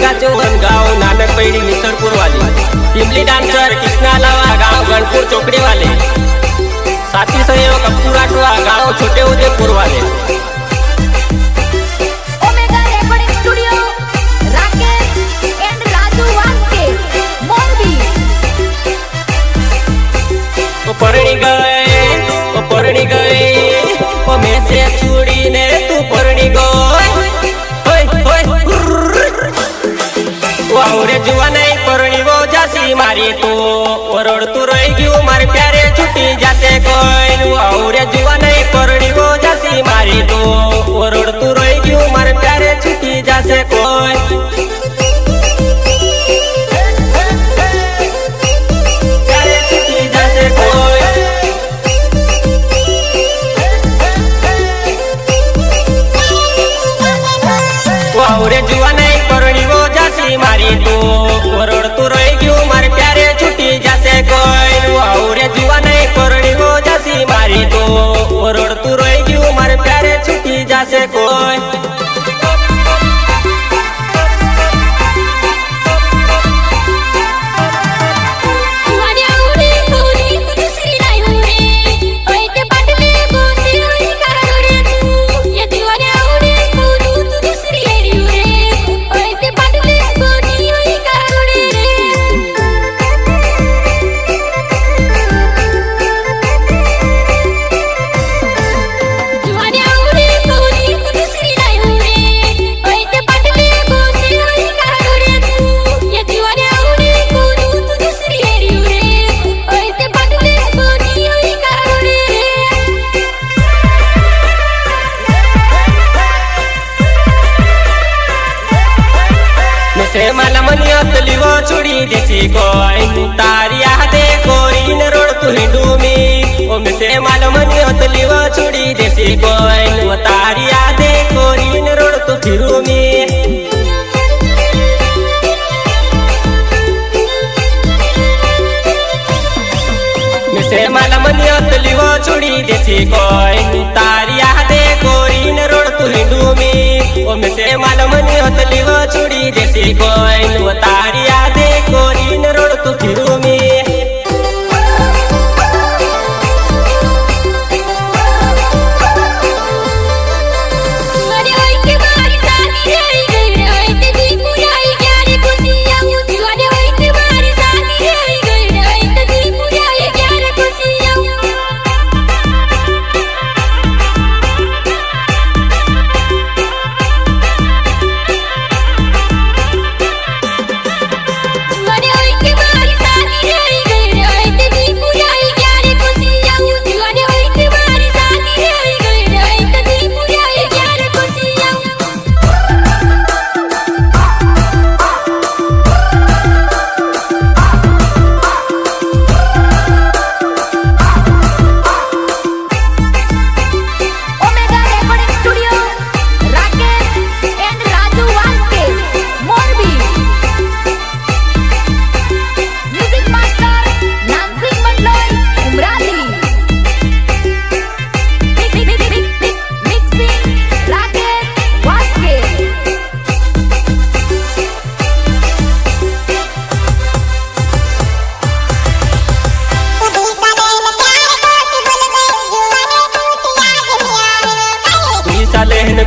Mega चौवन गाँव नानक पेड़ी मिसरपुर वाले, टिमली डांसर कृष्णा लावा गाँव गणपुर चौकड़ी वाले, साथी सहयोग अप्पू राठवा गाँव छोटे उदयपुर वाले। Omega recording studio Rakesh and Raju Vaske Morbi. परणी गए ओ मैं से छुड़ी ने तू परणी गए वाउरे जुआ नहीं परणी वो जासी मारी तू ओरड़ तू रही गयू मारे प्यारे छुट्टी जासे कोई वाउरे जुआ नहीं परणी वो जासी मारी तू ओरड़ तू रही गयू मारे प्यारे छुट्टी जासे कोई वाउरे जुआ नहीं परणी वो जासी मारी तू ओरड़ तू रही गयू मारे प्यारे छुट्टी जासे कोई वाउरे जुआ नहीं परणी वो जासी मारी तू ओरड़ तू रही गयू मारे प्यारे छुट्टी जासे कोई। मला मनियत लिवो छुड़ी देसी कोई तारिया दे कोरी न रोड तू हिंदू मी ओ मिसे माल मनियत लिवो छुड़ी देसी कोई वो तारिया दे कोरी न रोड तू फिरू मी मिसे माल मनियत लिवो छुड़ी देसी कोई तारिया दे कोरी न रोड तू हिंदू मी ओ मिसे माल मनियत लिवो छुड़ी देसी कोई वो तारिया दे कोरी न रोड तू फिरू मी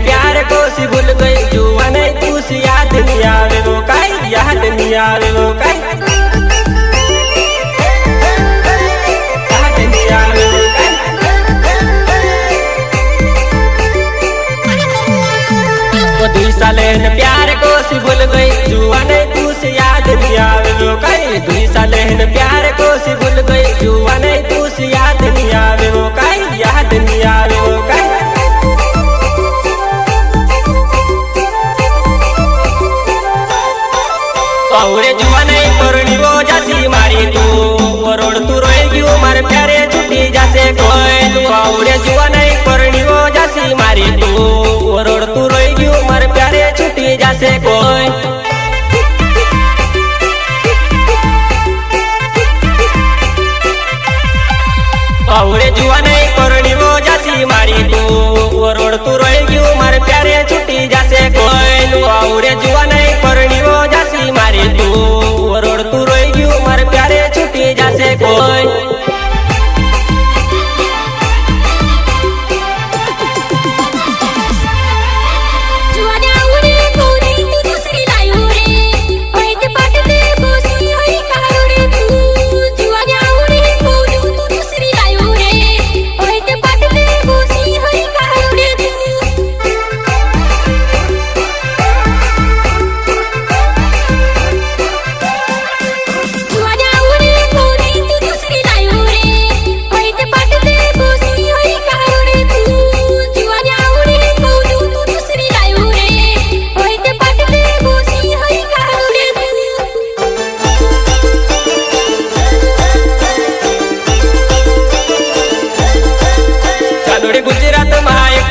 प्यार को सी भूल गई जुआ नहीं तू सी याद नहीं आवे वो काई याद नहीं आवे वो काई याद नहीं आवे वो काई वो 2 साल प्यार को सी भूल गई जुआ नहीं तू सी याद नहीं आवे वो काई 2 साल प्यार को सी भूल गई जुआ नहीं तू सी याद नहीं आवे वो काई याद नहीं आवे वो काई वाउरे जुआ नहीं परणी वो जासी मारी तू ओरड़ तू रोई गयू मारे प्यारे छुट्टी जासे कोई वाउरे जुआ नहीं परणी वो जासी मारी तू ओरड़ तू रोई गयू मारे प्यारे छुट्टी जासे कोई। वाउरे जुआ नहीं परणी वो जासी मारी तू ओरड़ तू रोई गयू मारे प्यारे छुट्टी जासे कोई वाउरे जुआ नहीं परणी वो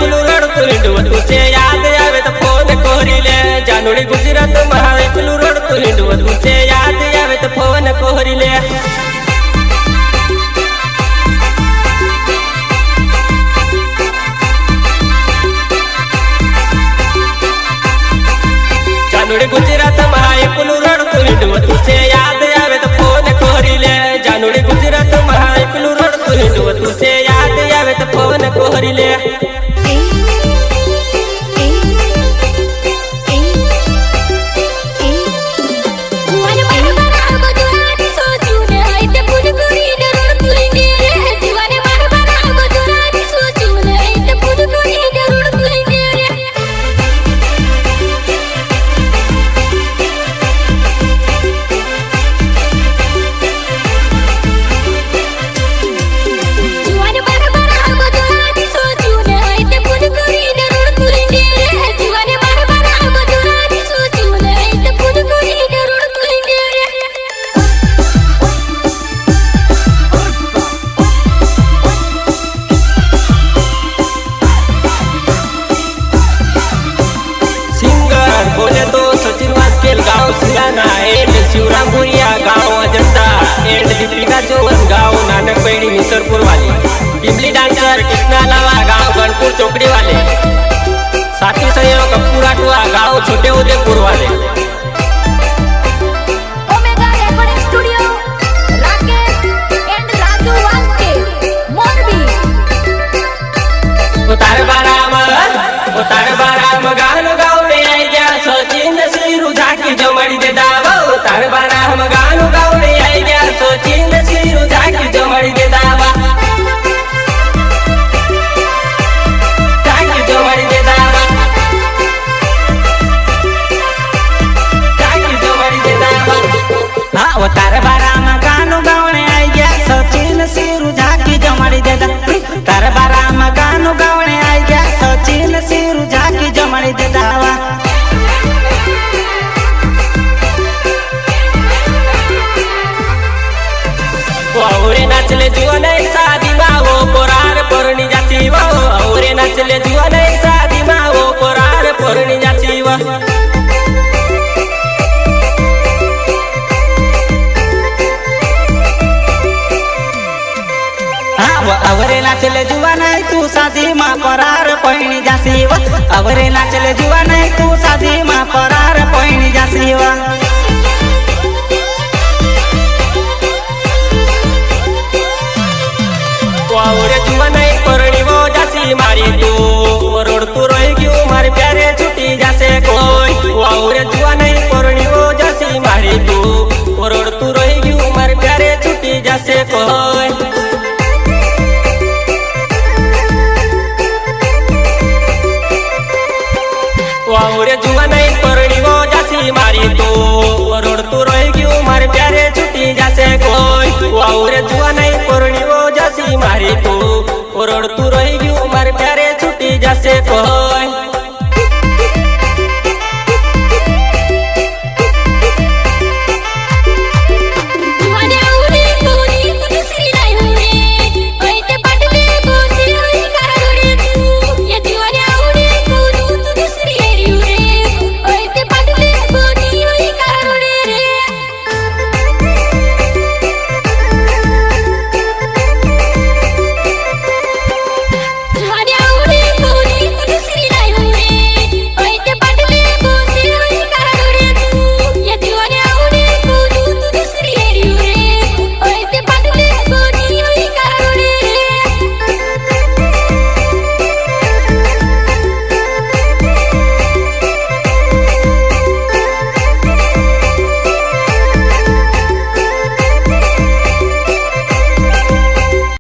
એકલું રડતું હિંડવું તું છે યાદ આવે તો ફોન કોરી લે જાનુડી ગુજરાત માં એકલું રડતું હિંડવું તું છે યાદ આવે તો ફોન કોરી લે જાનુડી ગુજરાત માં એકલું રડતું હિંડવું તું છે યાદ આવે તો ફોન કોરી લે જાનુડી ગુજરાત માં એકલું રડતું હિંડવું તું છે યાદ આવે તો ફોન કોરી લે शिवराम भुरिया गाँव अजंता एंड दीपिका चौहान गाँव नानक पेड़ी मिसरपुर वाले टिमली डांसर कृष्णा लावा गाँव गणपुर चौकड़ी वाले साथी सहयोग पूरा टुआ गाँव छोटे उदयपुर वाले Omega recording studio Rakesh and Raju Vaske Morbi तारे बारा में गान गावने आई गया सचिन सिरू झाकी जमड़ी दे दावा तारे बारा में गान गावने आई गया सचिन सिरू झाकी जमड़ी दे दावा झाकी जमड़ी दे दावा झाकी जमड़ी दे दावा हाँ वो तारे बारा में गान गावने आई गया सचिन सिरू झाकी जमड़ी दे दावा तारे बारा में गान गावने आई गया सचिन सिरू झाकी जमड़ी दे दावा औरे नाचले जुआन शादी माओ पोरार परणी जाती वो औरे नाचले जुआन शादी माओ पोरार परणी जाती वो हाँ वो अवरे नाचले जुआ नहीं तू शादी माँ परार पहिनी जासी वो अवरे नाचले जुआ नहीं तू शादी माँ परार पहिनी जासी वो औरे जुआ नहीं परणी वो जासी मारी तू रोड तू रही क्यों मारे प्यारे छुट्टी जासे कोई औरे जुआ नहीं परणी वो जासी मारी तू रोड तू रही क्यों मारे प्यारे छुट्टी जासे कोई औरे जुआ नहीं परणी वो जासी मारी तू रोड तू रही क्यों मारे प्यारे छुट्टी जासे कोई औरे जुआ नहीं परणी वो जासी मारी तू रोड तू रही क्यों मारे प्यारे